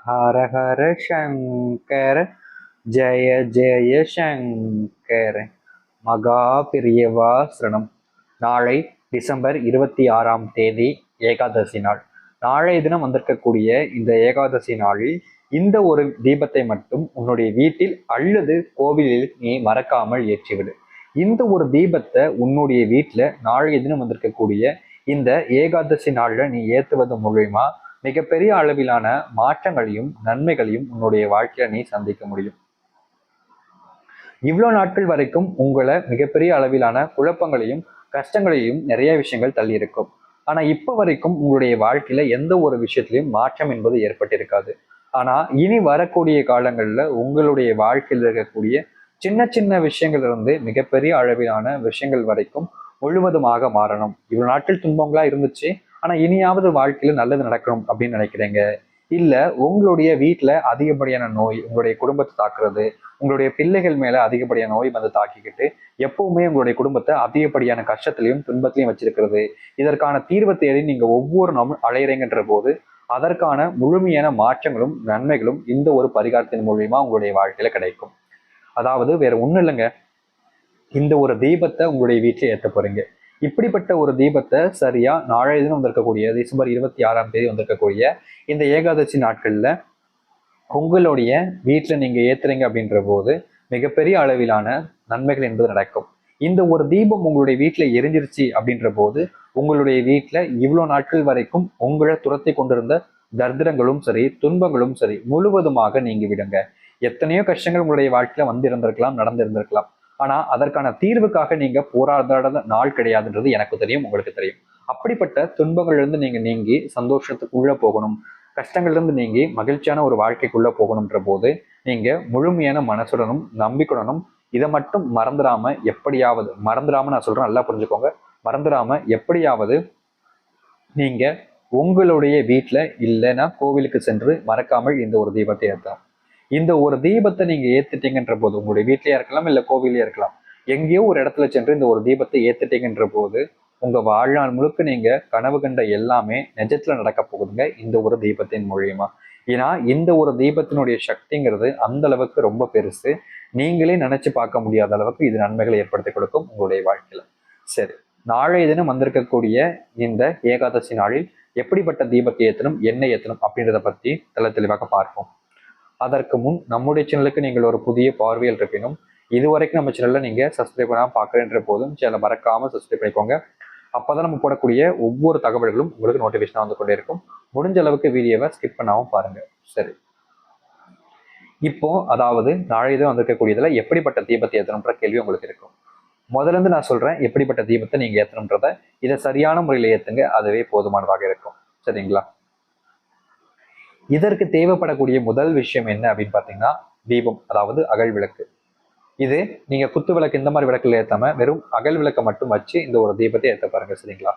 ஹர ஹர சங்கர ஜெய ஜெய சங்கர. மகா பிரியவா சரணம். நாளை டிசம்பர் 26ஆம் தேதி ஏகாதசி நாள். நாளைய தினம் வந்திருக்கக்கூடிய இந்த ஏகாதசி நாளில் இந்த ஒரு தீபத்தை மட்டும் உன்னுடைய வீட்டில் அல்லது கோவிலில் நீ மறக்காமல் ஏற்றிவிடு. இந்த ஒரு தீபத்தை உன்னுடைய வீட்டில் நாளைய தினம் வந்திருக்கக்கூடிய இந்த ஏகாதசி நாளில் நீ ஏற்றுவது மூலியமா மிகப்பெரிய அளவிலான மாற்றங்களையும் நன்மைகளையும் உன்னுடைய வாழ்க்கையில நீ சந்திக்க முடியும். இவ்வளவு நாட்கள் வரைக்கும் உங்களை மிகப்பெரிய அளவிலான குழப்பங்களையும் கஷ்டங்களையும் நிறைய விஷயங்கள் தள்ளி இருக்கும். ஆனா இப்ப வரைக்கும் உங்களுடைய வாழ்க்கையில எந்த ஒரு விஷயத்திலையும் மாற்றம் என்பது ஏற்பட்டிருக்காது. ஆனா இனி வரக்கூடிய காலங்கள்ல உங்களுடைய வாழ்க்கையில் இருக்கக்கூடிய சின்ன சின்ன விஷயங்கள் இருந்து மிகப்பெரிய அளவிலான விஷயங்கள் வரைக்கும் முழுவதுமாக மாறணும். இவ்வளவு நாட்கள் துன்பங்களா இருந்துச்சு, ஆனா இனியாவது வாழ்க்கையில நல்லது நடக்கணும் அப்படின்னு நினைக்கிறீங்க. இல்ல உங்களுடைய வீட்டுல அதிகப்படியான நோய் உங்களுடைய குடும்பத்தை தாக்குறது, உங்களுடைய பிள்ளைகள் மேல அதிகப்படியான நோய் வந்து தாக்கிக்கிட்டு எப்பவுமே உங்களுடைய குடும்பத்தை அதிகப்படியான கஷ்டத்திலையும் துன்பத்திலையும் வச்சிருக்கிறது. இதற்கான தீர்வை தேடி நீங்க ஒவ்வொரு நாளும் அலையிறீங்கன்ற போது அதற்கான முழுமையான மாற்றங்களும் நன்மைகளும் இந்த ஒரு பரிகாரத்தின் மூலியமா உங்களுடைய வாழ்க்கையில கிடைக்கும். அதாவது வேற ஒண்ணும் இல்லைங்க, இந்த ஒரு தீபத்தை உங்களுடைய வீட்டில் ஏற்ற போறீங்க. இப்படிப்பட்ட ஒரு தீபத்தை சரியா நாளைய தினம் வந்திருக்கக்கூடிய டிசம்பர் 26ஆம் தேதி வந்திருக்கக்கூடிய இந்த ஏகாதசி நாட்கள்ல உங்களுடைய வீட்டுல நீங்க ஏத்துறீங்க அப்படின்ற போது மிகப்பெரிய அளவிலான நன்மைகள் என்பது நடக்கும். இந்த ஒரு தீபம் உங்களுடைய வீட்டுல எரிஞ்சிருச்சு அப்படின்ற போது உங்களுடைய வீட்டுல இவ்வளவு நாட்கள் வரைக்கும் உங்களை துரத்தி கொண்டிருந்த தர்திரங்களும் சரி துன்பங்களும் சரி முழுவதுமாக நீங்கி விடுங்க. எத்தனையோ கஷ்டங்கள் உங்களுடைய வாழ்க்கையில வந்து இருந்திருக்கலாம், நடந்திருந்திருக்கலாம். ஆனா அதற்கான தீர்வுக்காக நீங்க போராடாத நாள் கிடையாதுன்றது எனக்கு தெரியும், உங்களுக்கு தெரியும். அப்படிப்பட்ட துன்பங்கள்ல இருந்து நீங்க நீங்கி சந்தோஷத்துக்குள்ள போகணும், கஷ்டங்கள்ல இருந்து நீங்கி மகிழ்ச்சியான ஒரு வாழ்க்கைக்குள்ள போகணும்ன்ற போது நீங்க முழுமையான மனசுடனும் நம்பிக்கையுடனும் இதை மட்டும் மறந்துடாம நான் சொல்றேன், நல்லா புரிஞ்சுக்கோங்க. மறந்துடாம எப்படியாவது நீங்க உங்களுடைய வீட்டுல இல்லைன்னா கோவிலுக்கு சென்று மறக்காமல் இந்த ஒரு தீபத்தை ஏற்றலாம். இந்த ஒரு தீபத்தை நீங்க ஏத்துட்டீங்கன்ற போது உங்களுடைய வீட்லயே இருக்கலாம் இல்ல கோவிலே இருக்கலாம், எங்கேயோ ஒரு இடத்துல சென்று இந்த ஒரு தீபத்தை ஏத்துட்டீங்கன்ற போது உங்க வாழ்நாள் முழுக்க நீங்க கனவு கண்ட எல்லாமே நிஜத்துல நடக்க போகுதுங்க இந்த ஒரு தீபத்தின் மூலியமா. ஏன்னா இந்த ஒரு தீபத்தினுடைய சக்திங்கிறது அந்த அளவுக்கு ரொம்ப பெருசு. நீங்களே நினைச்சு பார்க்க முடியாத அளவுக்கு இது நன்மைகளை ஏற்படுத்தி கொடுக்கும் உங்களுடைய வாழ்க்கையில. சரி, நாளைய தினம் வந்திருக்கக்கூடிய இந்த ஏகாதசி நாளில் எப்படிப்பட்ட தீபத்தை ஏற்றணும், என்ன ஏற்றணும் அப்படின்றத பத்தி தெளிவாக பார்ப்போம். அதற்கு முன் நம்முடைய சேனலுக்கு நீங்கள் ஒரு புதிய பார்வையில் இருப்பினும் இதுவரைக்கும் நம்ம சேனல்ல நீங்க சப்ஸ்கிரைப் பண்ணாம பார்க்குறேன்ற போதும் சேனலை மறக்காம சப்ஸ்கிரைப் பண்ணிக்கோங்க. அப்பதான் நம்ம போடக்கூடிய ஒவ்வொரு தகவல்களும் உங்களுக்கு நோட்டிஃபிகேஷனாக வந்து கொண்டே இருக்கும். முடிஞ்ச அளவுக்கு வீடியோவை ஸ்கிப் பண்ணாம பாருங்க. சரி, இப்போ அதாவது நாளைய தினம் வந்திருக்கக்கூடியதுல எப்படிப்பட்ட தீபத்தை ஏற்றணும்ன்ற கேள்வி உங்களுக்கு இருக்கும். முதல்ல இருந்து நான் சொல்றேன் எப்படிப்பட்ட தீபத்தை நீங்க ஏற்றணும்ன்றத. இதை சரியான முறையில் ஏற்றுங்க, அதுவே போதுமானதாக இருக்கும். சரிங்களா? இதற்கு தேவைப்படக்கூடிய முதல் விஷயம் என்ன அப்படின்னு பார்த்தீங்கன்னா தீபம், அதாவது அகல் விளக்கு. இது நீங்க குத்து விளக்கு இந்த மாதிரி விளக்குல ஏத்தாம வெறும் அகல் விளக்கை மட்டும் வச்சு இந்த ஒரு தீபத்தை ஏற்ற பாருங்க. சரிங்களா?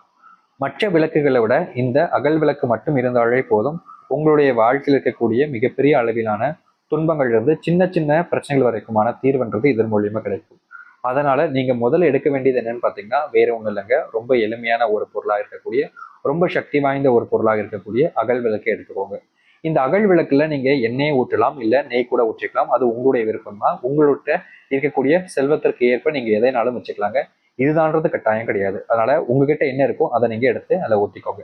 மற்ற விளக்குகளை விட இந்த அகல் விளக்கு மட்டும் இருந்தாலே போதும் உங்களுடைய வாழ்க்கையில் இருக்கக்கூடிய மிகப்பெரிய அளவிலான துன்பங்கள்ல இருந்து சின்ன சின்ன பிரச்சனைகள் வரைக்குமான தீர்வுன்றது இதன் மூலியமா கிடைக்கும். அதனால நீங்க முதல்ல எடுக்க வேண்டியது என்னன்னு பாத்தீங்கன்னா வேற ஒண்ணும் இல்லைங்க, ரொம்ப எளிமையான ஒரு பொருளாக இருக்கக்கூடிய ரொம்ப சக்தி வாய்ந்த ஒரு பொருளாக இருக்கக்கூடிய அகல் விளக்கை எடுத்துக்கோங்க. இந்த அகல் விளக்குல நீங்க எண்ணெயை ஊற்றலாம், இல்ல நெய் கூட ஊற்றிக்கலாம், அது உங்களுடைய விருப்பம் தான். உங்கள்கிட்ட இருக்கக்கூடிய செல்வத்திற்கு ஏற்ப நீங்க எதைனாலும் வச்சுக்கலாங்க. இதுதான்றது கட்டாயம் கிடையாது. அதனால உங்ககிட்ட என்ன இருக்கோ அதை நீங்க எடுத்து அதை ஊற்றிக்கோங்க.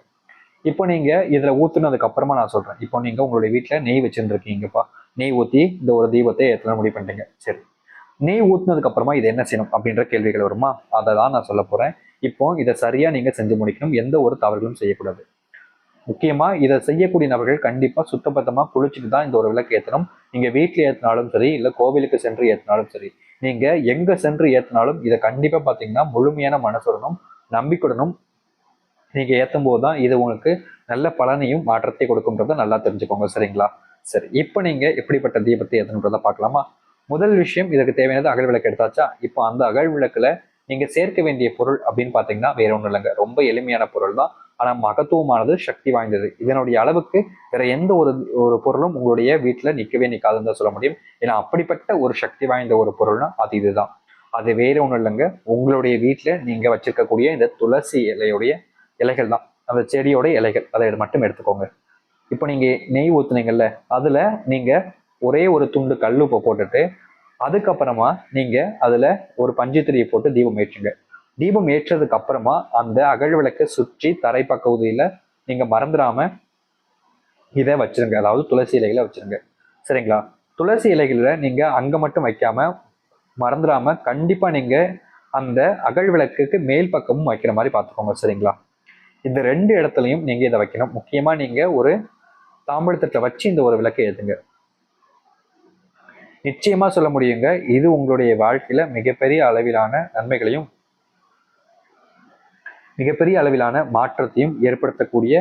இப்போ நீங்க இதுல ஊத்துனதுக்கு அப்புறமா நான் சொல்றேன். இப்போ நீங்க உங்களுடைய வீட்டுல நெய் வச்சிருந்துருக்கீங்கப்பா, நெய் ஊத்தி இந்த ஒரு தீபத்தை ஏற்றலாம் முடிவு பண்ணிட்டீங்க. சரி, நெய் ஊத்துனதுக்கு அப்புறமா இது என்ன செய்யணும் அப்படின்ற கேள்விகள் வருமா? அதை தான் நான் சொல்ல போறேன். இப்போ இதை சரியா நீங்க செஞ்சு முடிக்கணும், எந்த ஒரு தவறுகளும் செய்யக்கூடாது. முக்கியமா இதை செய்யக்கூடிய நபர்கள் கண்டிப்பா சுத்தபத்தமா குளிச்சுட்டு தான் இந்த ஒரு விளக்கு ஏற்றணும். நீங்க வீட்டுல ஏற்றினாலும் சரி இல்ல கோவிலுக்கு சென்று ஏற்றினாலும் சரி, நீங்க எங்க சென்று ஏற்றினாலும் இதை கண்டிப்பா பாத்தீங்கன்னா முழுமையான மனசுடனும் நம்பிக்கையுடனும் நீங்க ஏற்றும் போதுதான் இது உங்களுக்கு நல்ல பலனையும் மாற்றத்தை கொடுக்கும்ன்றத நல்லா தெரிஞ்சுக்கோங்க. சரிங்களா? சரி, இப்போ நீங்க எப்படிப்பட்ட தீபத்தை ஏற்றணுன்றத பார்க்கலாமா? முதல் விஷயம், இதற்கு தேவையானது அகல் விளக்கு எடுத்தாச்சா? இப்போ அந்த அகல் விளக்குல நீங்க சேர்க்க வேண்டிய பொருள் அப்படின்னு பாத்தீங்கன்னா வேற ஒண்ணும் இல்லைங்க, ரொம்ப எளிமையான பொருள் தான். ஆனா மகத்துவமானது, சக்தி வாய்ந்தது. இதனுடைய அளவுக்கு வேற எந்த ஒரு ஒரு பொருளும் உங்களுடைய வீட்டுல நிக்கவே நிக்காதுன்னு தான் சொல்ல முடியும். ஏன்னா அப்படிப்பட்ட ஒரு சக்தி வாய்ந்த ஒரு பொருள்னா அது இதுதான். அது வேற ஒண்ணும் இல்லைங்க, உங்களுடைய வீட்டுல நீங்க வச்சிருக்கக்கூடிய இந்த துளசி இலையுடைய இலைகள் தான், அந்த செடியோட இலைகள், அதை மட்டும் எடுத்துக்கோங்க. இப்போ நீங்க நெய் ஊத்துனீங்கல்ல, அதுல நீங்க ஒரே ஒரு துண்டு கல்லுப்பை போட்டுட்டு அதுக்கப்புறமா நீங்க அதுல ஒரு பஞ்சுத்திரியை போட்டு தீபம் ஏற்றுங்க. தீபம் ஏற்றதுக்கு அப்புறமா அந்த அகல் விளக்கை சுற்றி தரை பகுதியில நீங்க மறந்துடாம இதை வச்சிருங்க. அதாவது துளசி இலைகளை வச்சிருங்க. சரிங்களா? துளசி இலைகளை நீங்க அங்க மட்டும் வைக்காம மறந்துடாம கண்டிப்பா நீங்க அந்த அகல் விளக்குக்கு மேல் பக்கமும் வைக்கிற மாதிரி பார்த்துக்கோங்க. சரிங்களா? இந்த 2 இடத்துலையும் நீங்க இதை வைக்கணும். முக்கியமா நீங்க ஒரு தாம்பூலத்தட்டை வச்சு இந்த ஒரு விளக்கை ஏத்துங்க. நிச்சயமா சொல்ல முடியுங்க, இது உங்களுடைய வாழ்க்கையில மிகப்பெரிய அளவிலான நன்மைகளையும் மிகப்பெரிய அளவிலான மாற்றத்தையும் ஏற்படுத்தக்கூடிய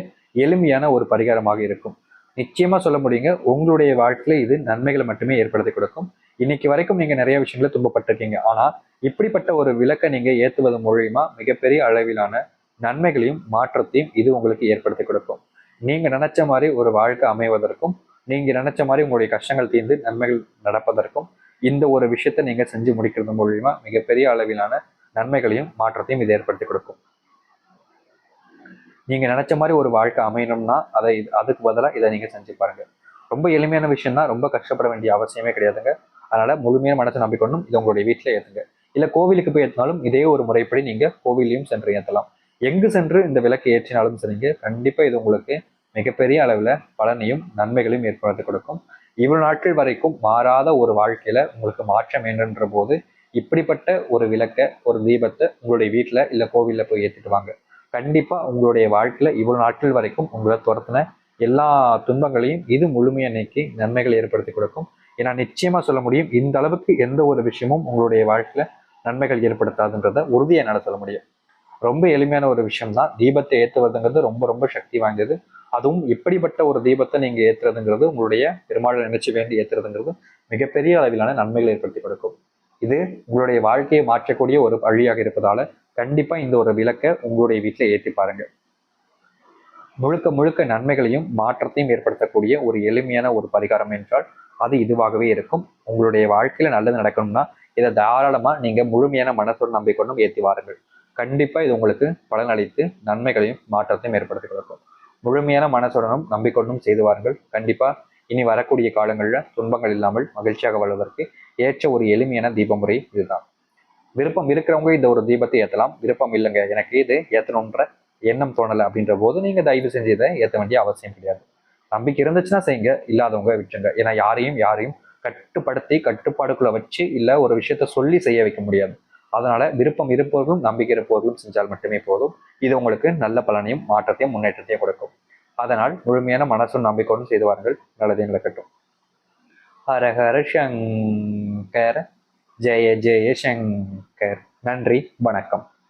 எளிமையான ஒரு பரிகாரமாக இருக்கும். நிச்சயமா சொல்ல முடியுங்க, உங்களுடைய வாழ்க்கையில இது நன்மைகளை மட்டுமே ஏற்படுத்தி கொடுக்கும். இன்னைக்கு வரைக்கும் நீங்க நிறைய விஷயங்களை துன்பப்பட்டிருக்கீங்க. ஆனா இப்படிப்பட்ட ஒரு விளக்கை நீங்க ஏத்துவதன் மூலியமா மிகப்பெரிய அளவிலான நன்மைகளையும் மாற்றத்தையும் இது உங்களுக்கு ஏற்படுத்தி கொடுக்கும். நீங்க நினைச்ச மாதிரி ஒரு வாழ்க்கை அமைவதற்கும், நீங்க நினைச்ச மாதிரி உங்களுடைய கஷ்டங்கள் தீர்ந்து நன்மைகள் நடப்பதற்கும் இந்த ஒரு விஷயத்தை நீங்க செஞ்சு முடிக்கிறது மூலியமா மிகப்பெரிய அளவிலான நன்மைகளையும் மாற்றத்தையும் இது ஏற்படுத்தி கொடுக்கும். நீங்க நினைச்ச மாதிரி ஒரு வாழ்க்கை அமையணும்னா அதுக்கு பதிலாக இதை நீங்க செஞ்சு பாருங்க. ரொம்ப எளிமையான விஷயம் தான், ரொம்ப கஷ்டப்பட வேண்டிய அவசியமே கிடையாதுங்க. அதனால முழுமையான மனசை நம்பிக்கொண்டும் இதை உங்களுடைய வீட்டில் ஏற்றுங்க. இல்லை கோவிலுக்கு போய் ஏற்றினாலும் இதே ஒரு முறைப்படி நீங்க கோவிலையும் சென்று ஏற்றலாம். எங்கு சென்று இந்த விளக்கு ஏற்றினாலும் சரிங்க, கண்டிப்பா இது உங்களுக்கு மிகப்பெரிய அளவில் பலனையும் நன்மைகளையும் ஏற்படுத்தி கொடுக்கும். இவ்வளவு நாட்கள் வரைக்கும் மாறாத ஒரு வாழ்க்கையில உங்களுக்கு மாற்றம் வேண்டுன்ற போது இப்படிப்பட்ட ஒரு விளக்க ஒரு தீபத்தை உங்களுடைய வீட்டில் இல்லை கோவிலில் போய் ஏற்றிட்டு வாங்க. கண்டிப்பா உங்களுடைய வாழ்க்கையில இவ்வளவு நாட்கள் வரைக்கும் உங்களை துரத்தின எல்லா துன்பங்களையும் இது முழுமையா நீக்கி நன்மைகளை ஏற்படுத்தி கொடுக்கும். ஏன்னா நிச்சயமா சொல்ல முடியும், இந்த அளவுக்கு எந்த ஒரு விஷயமும் உங்களுடைய வாழ்க்கையில நன்மைகள் ஏற்படுத்தாதுன்றத உறுதியை என்னால் சொல்ல முடியும். ரொம்ப எளிமையான ஒரு விஷயம் தான். தீபத்தை ஏற்றுவதுங்கிறது ரொம்ப ரொம்ப சக்தி வாய்ந்தது. அதுவும் இப்படிப்பட்ட ஒரு தீபத்தை நீங்க ஏற்றுறதுங்கிறது உங்களுடைய பெருமாளை நினைச்சு வேண்டி ஏற்றுறதுங்கிறது மிகப்பெரிய அளவிலான நன்மைகளை ஏற்படுத்தி கொடுக்கும். இது உங்களுடைய வாழ்க்கையை மாற்றக்கூடிய ஒரு வழியாக இருப்பதால கண்டிப்பா இந்த ஒரு விளக்கை உங்களுடைய வீட்டில் ஏற்றி பாருங்க. முழுக்க முழுக்க நன்மைகளையும் மாற்றத்தையும் ஏற்படுத்தக்கூடிய ஒரு எளிமையான ஒரு பரிகாரம் என்றால் அது இதுவாகவே இருக்கும். உங்களுடைய வாழ்க்கையில நல்லது நடக்கணும்னா இதை தாராளமா நீங்க முழுமையான மனசோடு நம்பிக்கொண்டும் ஏற்றி வாருங்கள். கண்டிப்பா இது உங்களுக்கு பலனளித்து நன்மைகளையும் மாற்றத்தையும் ஏற்படுத்தி கொடுக்கும். முழுமையான மனசுடனும் நம்பிக்கொண்டும் செய்து வாருங்கள். கண்டிப்பா இனி வரக்கூடிய காலங்களில் துன்பங்கள் இல்லாமல் மகிழ்ச்சியாக வாழ்வதற்கு ஏற்ற ஒரு எளிமையான தீப முறை இதுதான். விருப்பம் இருக்கிறவங்க இந்த ஒரு தீபத்தை ஏற்றலாம். விருப்பம் இல்லைங்க, எனக்கு இது ஏற்றணுன்ற எண்ணம் தோணலை அப்படின்ற போது நீங்க தயவு செஞ்சு இதை ஏற்ற வேண்டிய அவசியம் கிடையாது. நம்பிக்கை இருந்துச்சுன்னா செய்யுங்க, இல்லாதவங்க விட்டுருங்க. ஏன்னா யாரையும் கட்டுப்படுத்தி கட்டுப்பாடுக்குள்ள வச்சு இல்லை ஒரு விஷயத்த சொல்லி செய்ய வைக்க முடியாது. அதனால விருப்பம் இருப்பவர்களும் நம்பிக்கை இருப்பவர்களும் செஞ்சால் மட்டுமே போதும். இது உங்களுக்கு நல்ல பலனையும் மாற்றத்தையும் முன்னேற்றத்தையும் கொடுக்கும். அதனால் முழுமையான மனசும் நம்பிக்கையோடும் செய்து வாருங்கள். நல்லதே நடக்கட்டும். ஹரஹர சங்கர, ஜெய ஜெய சங்கர். நன்றி, வணக்கம்.